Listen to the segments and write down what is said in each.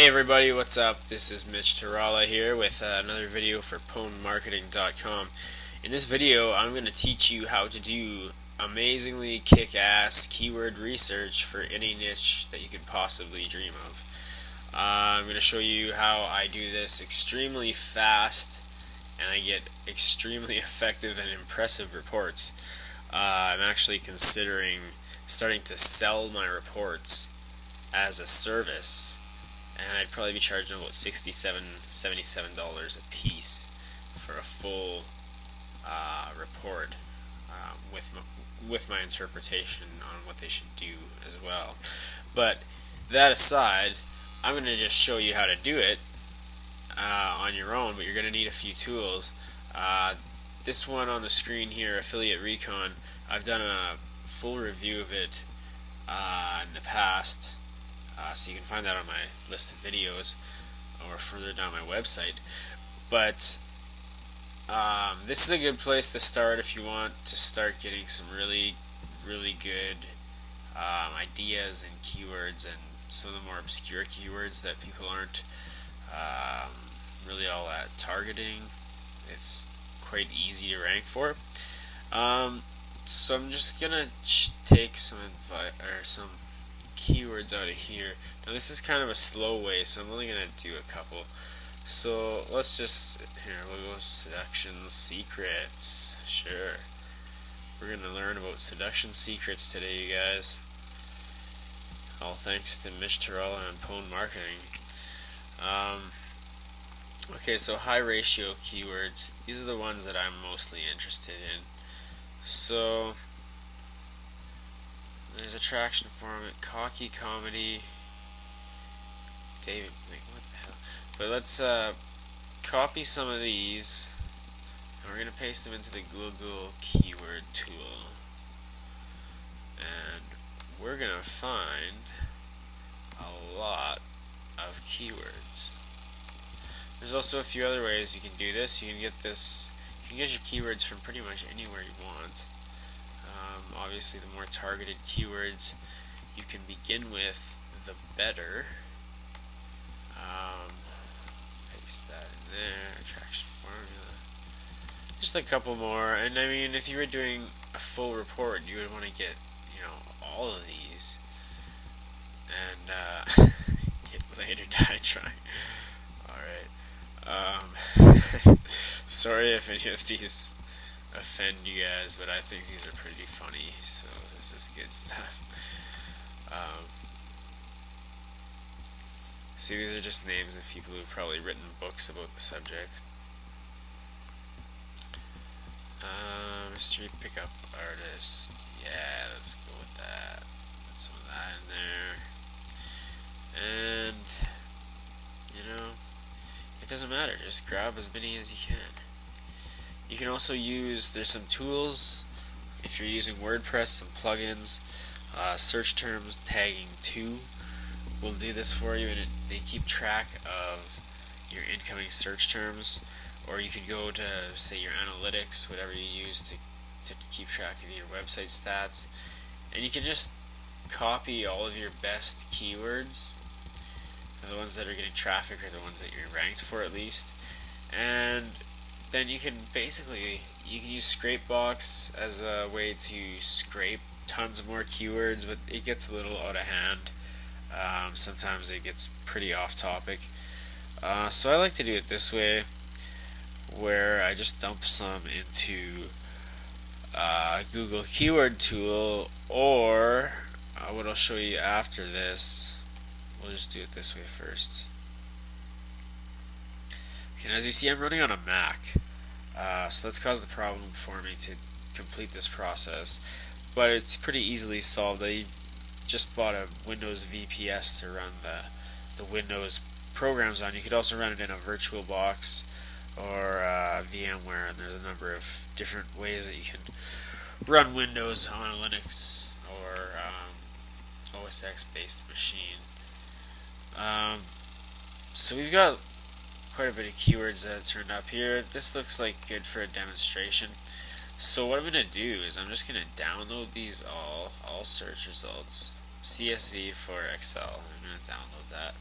Hey everybody, what's up? This is Mitch here with another video for pwnmarketing.com. In this video, I'm going to teach you how to do amazingly kick-ass keyword research for any niche that you could possibly dream of. I'm going to show you how I do this extremely fast and I get extremely effective and impressive reports. I'm actually considering starting to sell my reports as a service, and I'd probably be charging about $77 a piece for a full report with my interpretation on what they should do as well. But that aside, I'm going to just show you how to do it on your own, but you're going to need a few tools. This one on the screen here, Affiliate Recon, I've done a full review of it in the past. So you can find that on my list of videos or further down my website. But this is a good place to start if you want to start getting some really good ideas and keywords, and some of the more obscure keywords that people aren't really all that targeting. It's quite easy to rank for. So I'm just gonna take some advice or some keywords out of here. Now this is kind of a slow way, so I'm only going to do a couple. So let's just, we'll go seduction secrets. Sure. We're going to learn about seduction secrets today, you guys. All thanks to Mitch and Pwn Marketing. Okay, so high ratio keywords. These are the ones that I'm mostly interested in. So there's attraction forum, cocky comedy, David, what the hell? But let's copy some of these, and we're going to paste them into the Google keyword tool, and we're going to find a lot of keywords. There's also a few other ways you can do this. You can get your keywords from pretty much anywhere you want. Obviously, the more targeted keywords you can begin with, the better. Paste that in there. Attraction formula. Just a couple more. And I mean, if you were doing a full report, you would want to get, all of these. And get later die trying. Alright. Sorry if any of these offend you guys, but I think these are pretty funny, so this is good stuff. See, these are just names of people who've probably written books about the subject. Mystery pickup artist. Yeah, let's go with that. Put some of that in there. And, it doesn't matter. Just grab as many as you can. You can also use, there's some tools, if you're using WordPress, some plugins, search terms tagging 2 will do this for you, and they keep track of your incoming search terms. Or you could go to, say, your analytics, whatever you use to keep track of your website stats, and you can just copy all of your best keywords, the ones that are getting traffic or the ones that you're ranked for at least, and then you can use Scrapebox as a way to scrape tons more keywords, but it gets a little out of hand. Sometimes it gets pretty off topic. So I like to do it this way, where I just dump some into Google Keyword Tool, or what I'll show you after this. We'll just do it this way first. Okay, and as you see, I'm running on a Mac, so that's caused the problem for me to complete this process, but it's pretty easily solved. I just bought a Windows VPS to run the Windows programs on. You could also run it in a VirtualBox or VMware, and there's a number of different ways that you can run Windows on a Linux or OS X based machine. So we've got quite a bit of keywords that turned up here. This looks like good for a demonstration. So what I'm going to do is I'm just going to download these all search results, CSV for Excel. I'm going to download that.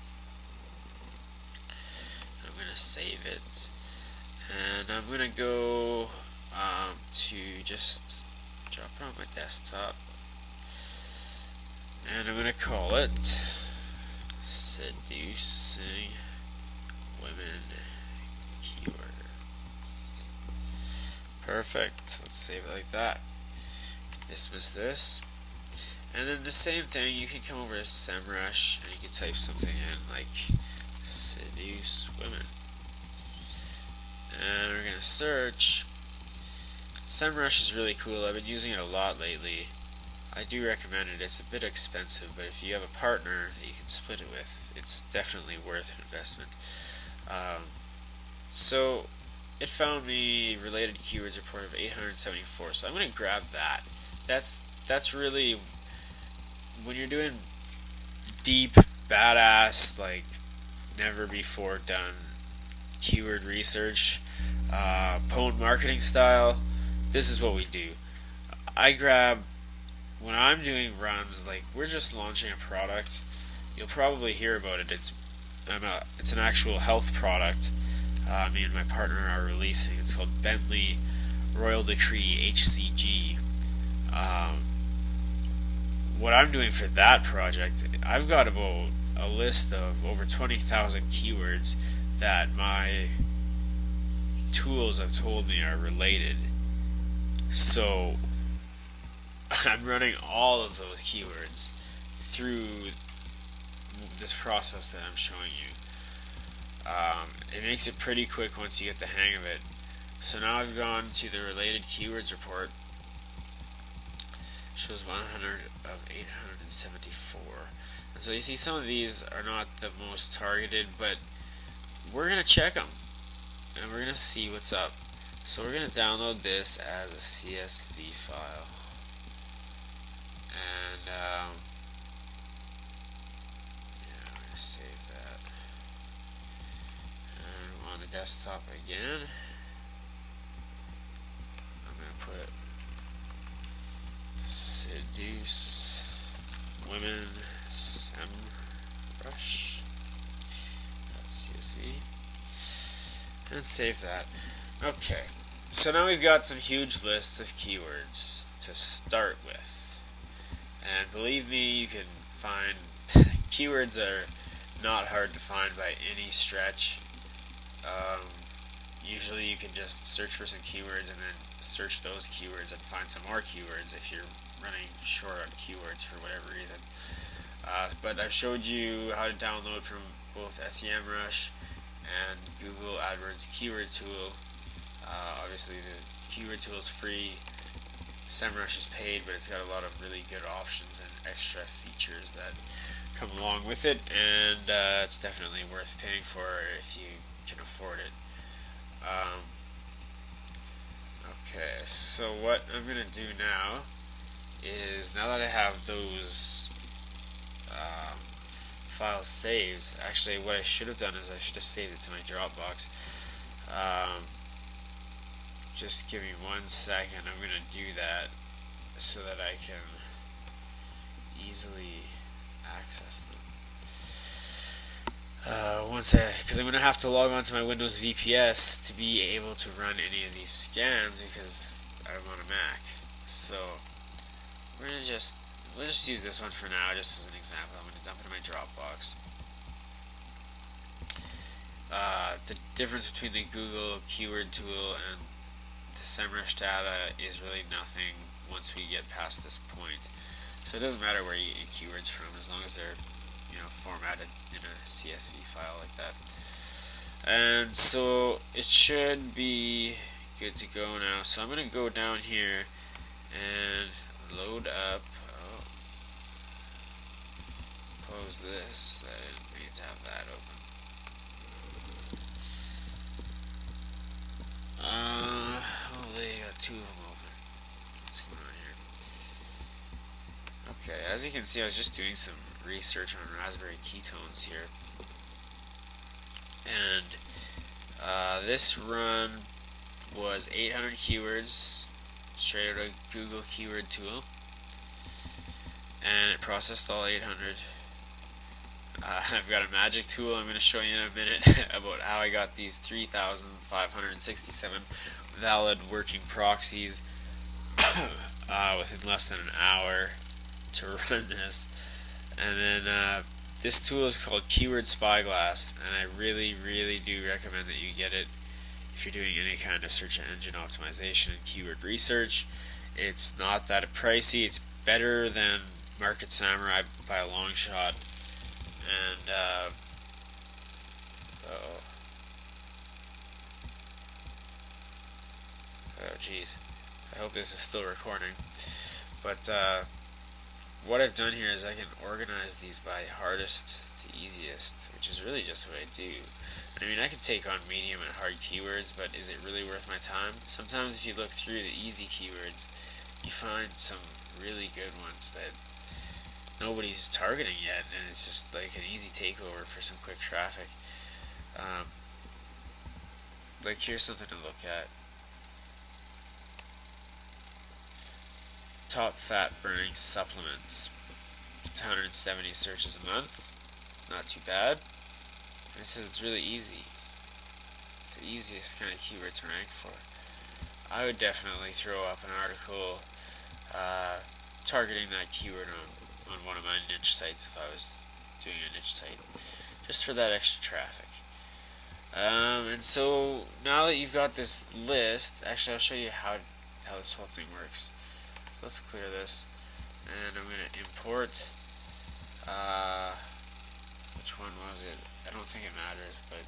going to save it. And I'm going to go to just drop it on my desktop. And I'm going to call it Seducing Women Keywords. Perfect. Let's save it like that. Dismiss this. And then the same thing, you can come over to SEMRush and you can type something in like seduce women. And we're going to search. SEMRush is really cool. I've been using it a lot lately. I do recommend it. It's a bit expensive, but if you have a partner that you can split it with, it's definitely worth an investment. So it found me related keywords report of 874. So I'm going to grab that. That's really, when you're doing deep, badass, like never before done keyword research, Pwn marketing style, this is what we do. I grab, when I'm doing runs, like we're just launching a product, you'll probably hear about it. It's an actual health product. Me and my partner are releasing. It's called Bentley Royal Decree HCG. What I'm doing for that project, I've got about a list of over 20,000 keywords that my tools have told me are related. So I'm running all of those keywords through this process that I'm showing you. It makes it pretty quick once you get the hang of it. So now I've gone to the related keywords report. Shows 100 of 874. And so you see some of these are not the most targeted, but we're going to check them and we're going to see what's up. So we're going to download this as a CSV file. And yeah, I'm going to save that. And on the desktop again, I'm going to put Seduce Women SEMRush .csv and save that. Okay, so now we've got some huge lists of keywords to start with, and believe me, you can find keywords are not hard to find by any stretch. Usually you can just search for some keywords and then search those keywords and find some more keywords if you're running short on keywords for whatever reason. But I've showed you how to download from both SEMRush and Google AdWords Keyword Tool. Obviously the keyword tool is free. SEMRush is paid, but it's got a lot of really good options and extra features that come along with it, and it's definitely worth paying for if you can afford it. Okay, so what I'm going to do now is, now that I have those files saved, actually what I should have done is I should have saved it to my Dropbox. Just give me 1 second, I'm going to do that so that I can easily access them. Because I'm going to have to log on to my Windows VPS to be able to run any of these scans because I'm on a Mac. So we'll just use this one for now, just as an example. I'm going to dump it in my Dropbox. The difference between the Google keyword tool and the SEMRush data is really nothing once we get past this point. So it doesn't matter where you get keywords from, as long as they're, formatted in a CSV file like that. And so it should be good to go now. So I'm going to go down here and load up. Close this. I didn't need to have that open. They got 2 of them open. What's going on here? Okay, as you can see, I was just doing some research on raspberry ketones here, and this run was 800 keywords straight out of Google keyword tool, and it processed all 800. I've got a magic tool I'm going to show you in a minute about how I got these 3,567 valid working proxies within less than an hour to run this. And then this tool is called Keyword Spyglass, and I really do recommend that you get it if you're doing any kind of search engine optimization and keyword research. It's not that pricey. It's better than Market Samurai by a long shot. And oh geez, I hope this is still recording. But what I've done here is I can organize these by hardest to easiest, which is really just what I do. I mean, I can take on medium and hard keywords, but is it really worth my time? Sometimes if you look through the easy keywords, you find some really good ones that nobody's targeting yet, and it's just like an easy takeover for some quick traffic. Like here's something to look at. Top fat burning supplements. 270 searches a month. Not too bad. And it says it's really easy. It's the easiest kind of keyword to rank for. I would definitely throw up an article targeting that keyword on one of my niche sites if I was doing a niche site, just for that extra traffic. And so now that you've got this list, actually I'll show you how this whole thing works. So let's clear this, and I'm going to import, which one was it? I don't think it matters, but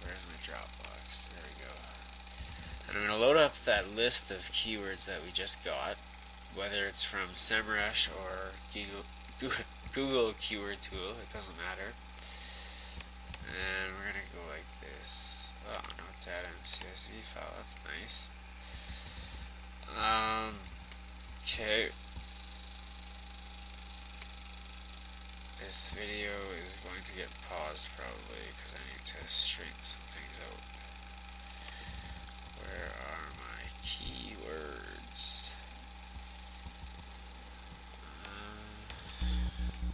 where's my Dropbox? There we go. And I'm going to load up that list of keywords that we just got, whether it's from SEMRush or Google Keyword Tool, it doesn't matter. And we're going to go like this. Oh, no data in CSV file, that's nice. Okay. This video is going to get paused probably because I need to straighten some things out. Where are my keywords?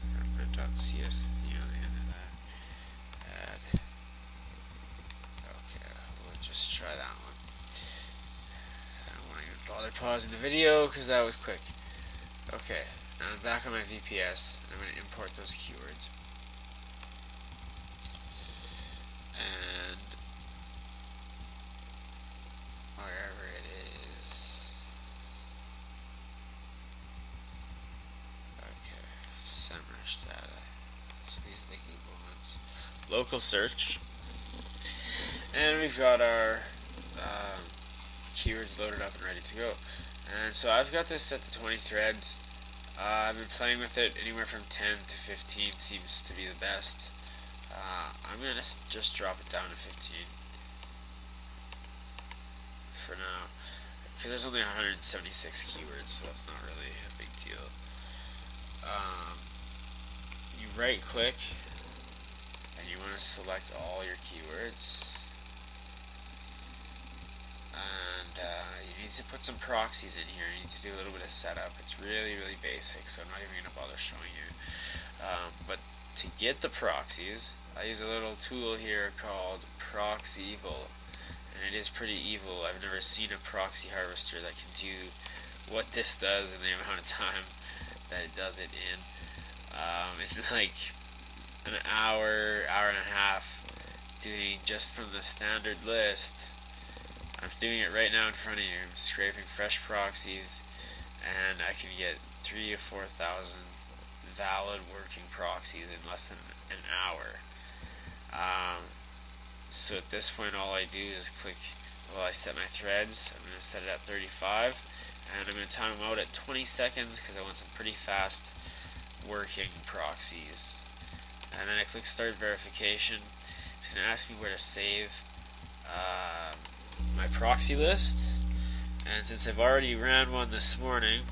I'm going to put .csv on the end of that. Add. Okay, we'll just try that one. I don't want to even bother pausing the video because that was quick. Okay, now I'm back on my VPS and I'm going to import those keywords. And wherever it is. Okay, SEMRush data. So these are the Google ones. Local search. And we've got our keywords loaded up and ready to go. And so I've got this set to 20 threads. I've been playing with it. Anywhere from 10 to 15 seems to be the best. I'm going to just drop it down to 15 for now, because there's only 176 keywords, so that's not really a big deal. You right click and you want to select all your keywords, and you need to put some proxies in here. You need to do a little bit of setup. It's really basic, so I'm not even going to bother showing you. But to get the proxies, I use a little tool here called Proxy Evil, and it is pretty evil. I've never seen a proxy harvester that can do what this does in the amount of time that it does it in. It's like an hour and a half doing just from the standard list. I'm doing it right now in front of you. I'm scraping fresh proxies, and I can get 3,000 to 4,000 valid working proxies in less than an hour. So at this point, all I do is click. Well, I set my threads. I'm going to set it at 35, and I'm going to time them out at 20 seconds because I want some pretty fast working proxies. And then I click Start Verification. It's going to ask me where to save my proxy list, and since I've already ran one this morning,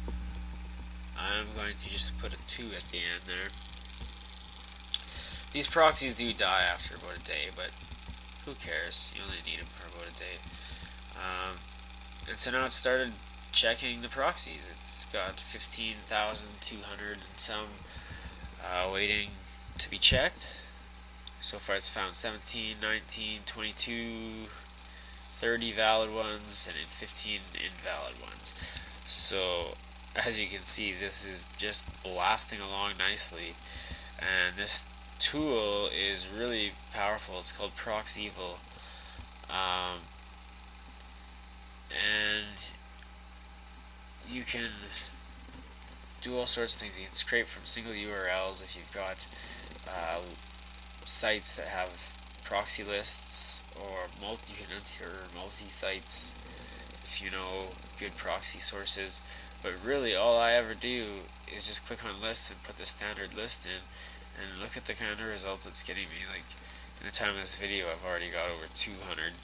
I'm going to just put a 2 at the end there. These proxies do die after about a day, but who cares? You only need them for about a day. And so now it started checking the proxies. It's got 15,200 and some waiting to be checked. So far it's found 17, 19, 22, 30 valid ones, and 15 invalid ones. So as you can see, this is just blasting along nicely, and this tool is really powerful. It's called ProxEvil, and you can do all sorts of things. You can scrape from single URLs if you've got sites that have proxy lists, or you can enter multi-sites if you know good proxy sources. But really, all I ever do is just click on lists and put the standard list in, and look at the kind of results it's getting me. Like, in the time of this video, I've already got over 200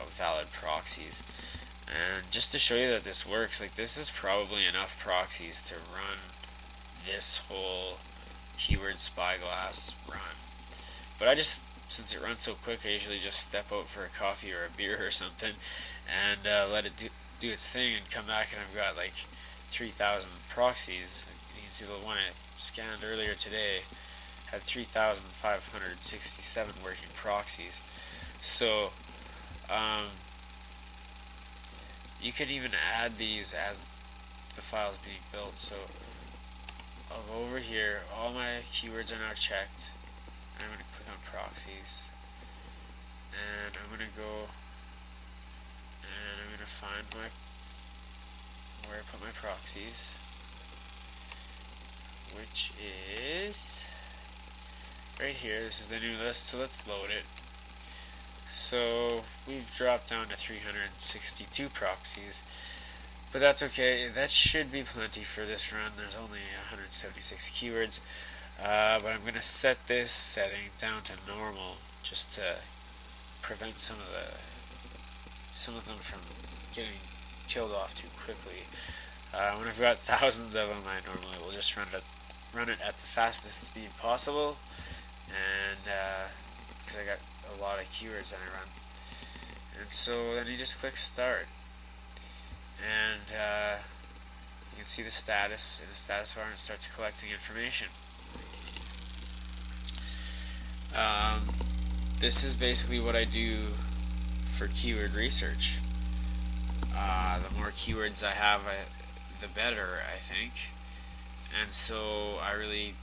valid proxies. And just to show you that this works, like, this is probably enough proxies to run this whole keyword Spyglass run. But since it runs so quick, I usually just step out for a coffee or a beer or something and let it do its thing and come back, and I've got like 3,000 proxies. You can see the one I scanned earlier today had 3,567 working proxies. So you could even add these as the file is being built. So I'll go over here, all my keywords are now checked. I'm going to click on proxies, and I'm going to go and I'm going to find where I put my proxies, which is right here. This is the new list, so let's load it. So we've dropped down to 362 proxies, but that's okay. That should be plenty for this run. There's only 176 keywords. But I'm going to set this setting down to normal just to prevent some of them from getting killed off too quickly. When I've got thousands of them, I normally will just run it at the fastest speed possible, and because I got a lot of keywords that I run. And so then you just click start, and you can see the status in the status bar, and it starts collecting information. This is basically what I do for keyword research. The more keywords I have, the better, I think. And so I really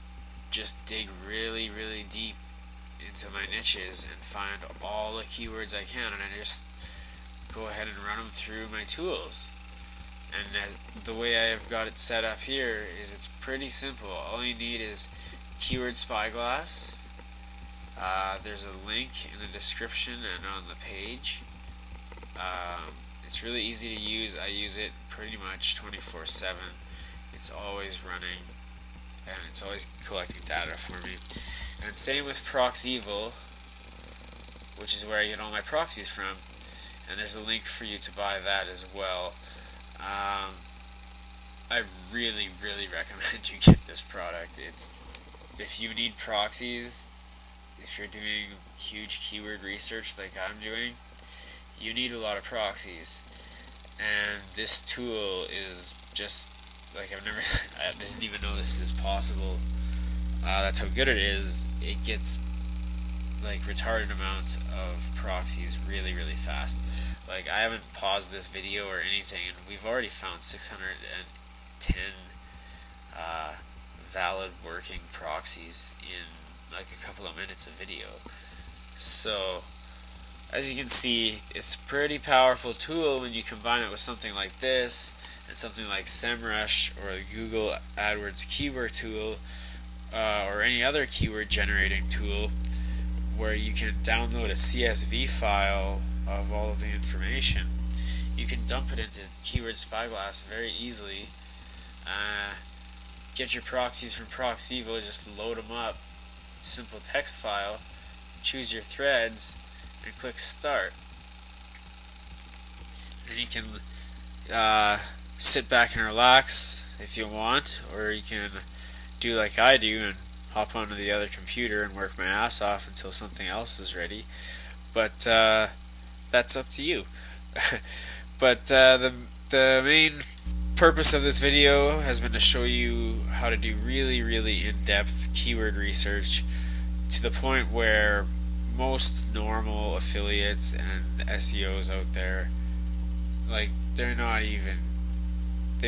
just dig really, really deep into my niches and find all the keywords I can, and I just go ahead and run them through my tools. And the way I've got it set up here is it's pretty simple. All you need is keyword Spyglass. There's a link in the description and on the page. It's really easy to use. I use it pretty much 24/7. It's always running, and it's always collecting data for me. And same with ProxEvil, which is where I get all my proxies from. And there's a link for you to buy that as well. I really, really recommend you get this product. If you need proxies, if you're doing huge keyword research like I'm doing, you need a lot of proxies. And this tool is just like I didn't even know this is possible. That's how good it is. It gets like retarded amounts of proxies really, really fast. Like, I haven't paused this video or anything, and we've already found 610 valid working proxies in like a couple of minutes of video. So as you can see, it's a pretty powerful tool when you combine it with something like this and something like SEMRush or the Google AdWords keyword tool, or any other keyword generating tool, where you can download a CSV file of all of the information. You can dump it into keyword Spyglass very easily. Get your proxies from ProxEvil, just load them up, simple text file, choose your threads, and click start. And you can sit back and relax if you want, or you can do like I do and hop onto the other computer and work my ass off until something else is ready. But that's up to you. But the the main purpose of this video has been to show you how to do really in-depth keyword research to the point where most normal affiliates and SEOs out there, like, they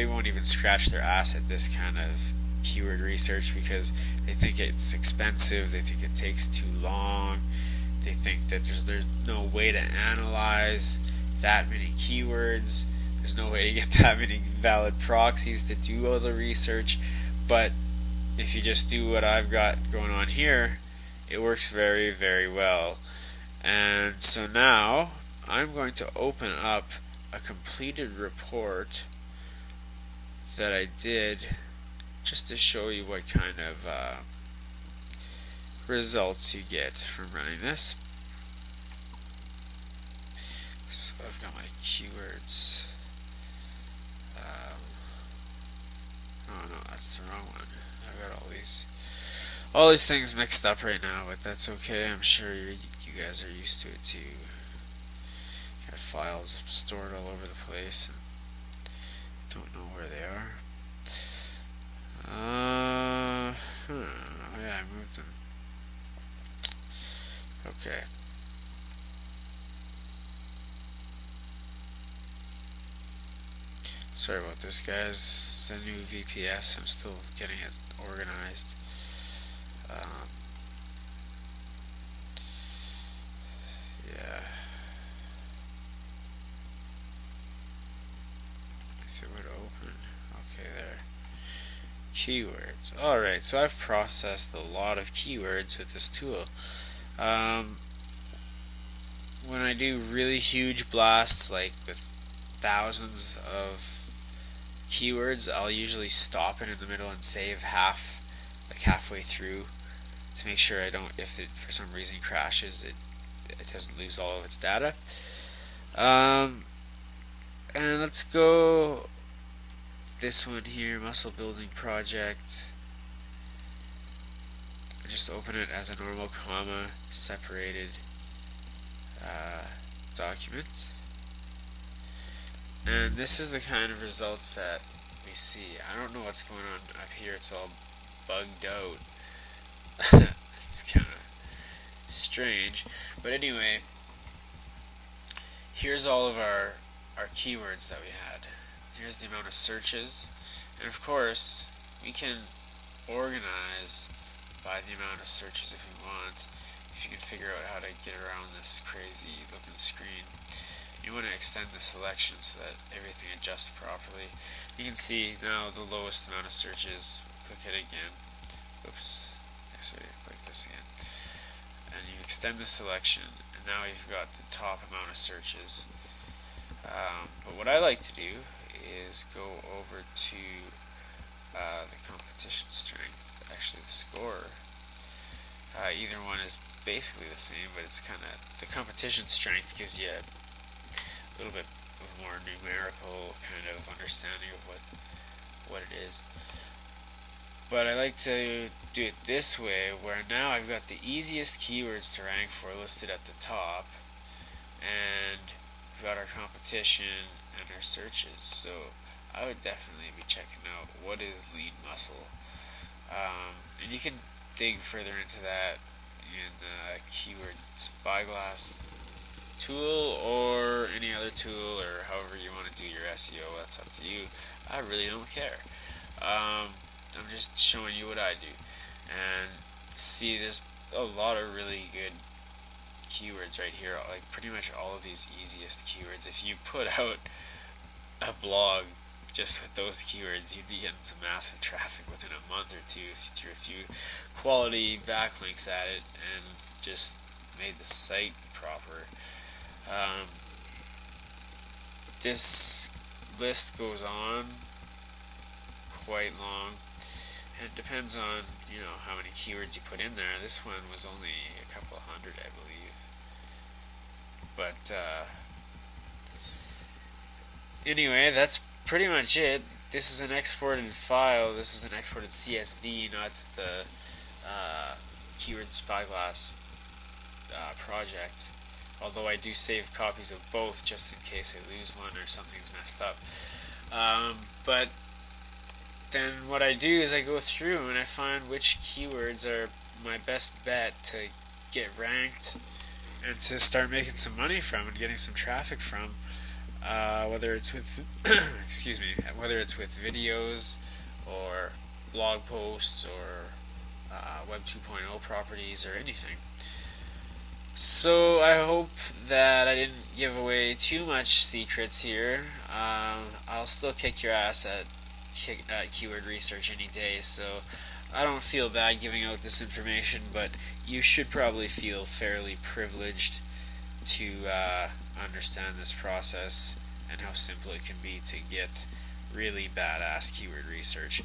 won't even scratch their ass at this kind of keyword research because they think it's expensive, they think it takes too long, they think that there's no way to analyze that many keywords, there's no way to get that many valid proxies to do all the research. But if you just do what I've got going on here, it works very well. And so now I'm going to open up a completed report that I did just to show you what kind of results you get from running this. So I've got my keywords. Oh no, that's the wrong one. I've got all these things mixed up right now, but that's okay. I'm sure you guys are used to it too. You got files stored all over the place and don't know where they are. Oh yeah, I moved them. Okay. Sorry about this, guys. It's a new VPS. I'm still getting it organized. Yeah. If it would open. Okay, there. Keywords. Alright, so I've processed a lot of keywords with this tool. When I do really huge blasts, like with thousands of keywords, I'll usually stop it in the middle and save halfway through to make sure I don't, if it for some reason crashes, it doesn't lose all of its data. And let's go this one here, muscle building project. I just open it as a normal comma separated document. And this is the kind of results that we see. I don't know what's going on up here. It's all bugged out. It's kind of strange. But anyway, here's all of our keywords that we had. Here's the amount of searches. And of course, we can organize by the amount of searches if we want. If you can figure out how to get around this crazy looking screen. You want to extend the selection so that everything adjusts properly. You can see now the lowest amount of searches. Click it again. Oops. Actually, click this again. And you extend the selection, and now you've got the top amount of searches. But what I like to do is go over to the competition strength. Actually, the score. Either one is basically the same, but it's kind of, the competition strength gives you a little bit more numerical kind of understanding of what it is. But I like to do it this way, where now I've got the easiest keywords to rank for listed at the top, and we've got our competition and our searches. So I would definitely be checking out what is lean muscle, and you can dig further into that in the keyword Spyglass tool or any other tool, or however you want to do your SEO. That's up to you. I really don't care. I'm just showing you what I do. And see, there's a lot of really good keywords right here. Like pretty much all of these easiest keywords. If you put out a blog just with those keywords, you'd be getting some massive traffic within a month or two if you threw a few quality backlinks at it and just made the site proper. This list goes on quite long. It depends on, how many keywords you put in there. This one was only a couple of hundred, I believe. But anyway, that's pretty much it. This is an exported file. This is an exported CSV, not the keyword Spyglass project. although I do save copies of both just in case I lose one or something's messed up. But then what I do is I go through and I find which keywords are my best bet to get ranked and to start making some money from and getting some traffic from, whether it's with excuse me, whether it's with videos or blog posts or Web 2.0 properties or anything. So I hope that I didn't give away too much secrets here. I'll still kick your ass at keyword research any day, so I don't feel bad giving out this information, but you should probably feel fairly privileged to understand this process and how simple it can be to get really badass keyword research.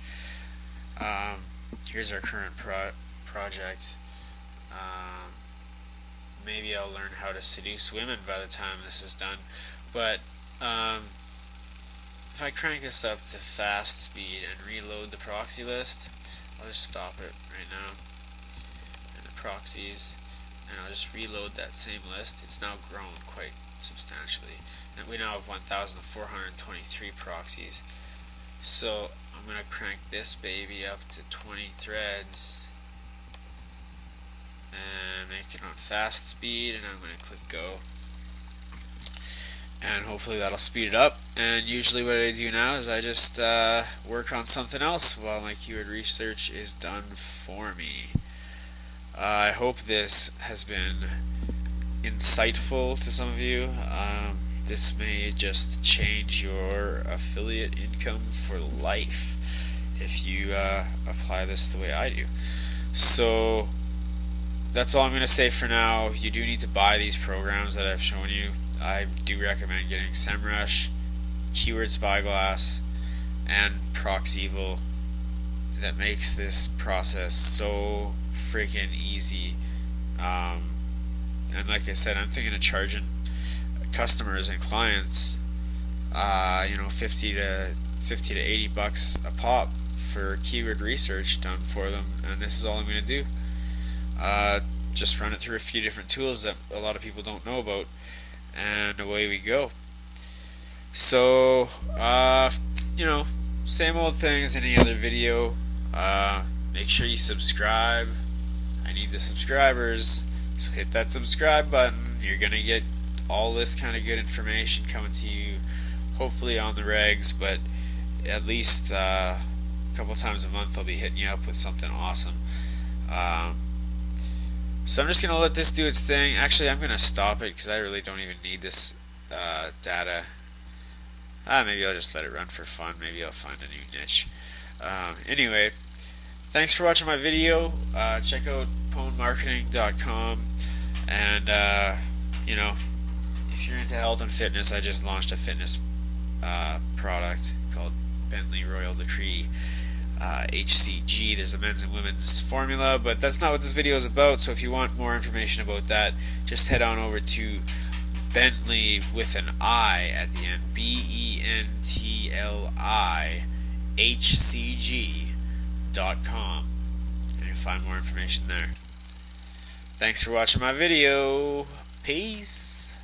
Here's our current project. Maybe I'll learn how to seduce women by the time this is done, but if I crank this up to fast speed and reload the proxy list, I'll just stop it right now in the proxies, and I'll just reload that same list. It's now grown quite substantially, and we now have 1,423 proxies. So I'm going to crank this baby up to 20 threads and make it on fast speed, and I'm going to click go, and hopefully that'll speed it up. And usually what I do now is I just work on something else while my keyword research is done for me. I hope this has been insightful to some of you. This may just change your affiliate income for life if you apply this the way I do. So that's all I'm going to say for now. You do need to buy these programs that I've shown you. I do recommend getting SEMRush, Keyword Spyglass, and Proxevil. That makes this process so freaking easy. And like I said, I'm thinking of charging customers and clients, 50 to 80 bucks a pop for keyword research done for them. And this is all I'm going to do. Just run it through a few different tools that a lot of people don't know about, and away we go. So, same old thing as any other video. Make sure you subscribe. I need the subscribers, so hit that subscribe button. You're gonna get all this kind of good information coming to you, hopefully on the regs, but at least a couple times a month I'll be hitting you up with something awesome. So I'm just going to let this do its thing. Actually, I'm going to stop it because I really don't even need this data. Maybe I'll just let it run for fun. Maybe I'll find a new niche. Anyway, thanks for watching my video. Check out PwnMarketing.com. And, if you're into health and fitness, I just launched a fitness product called Bentley Royal Decree. HCG. There's a men's and women's formula, but that's not what this video is about. So if you want more information about that, just head on over to Bentley with an I at the end, BENTLI HCG.com, and you'll find more information there. Thanks for watching my video. Peace.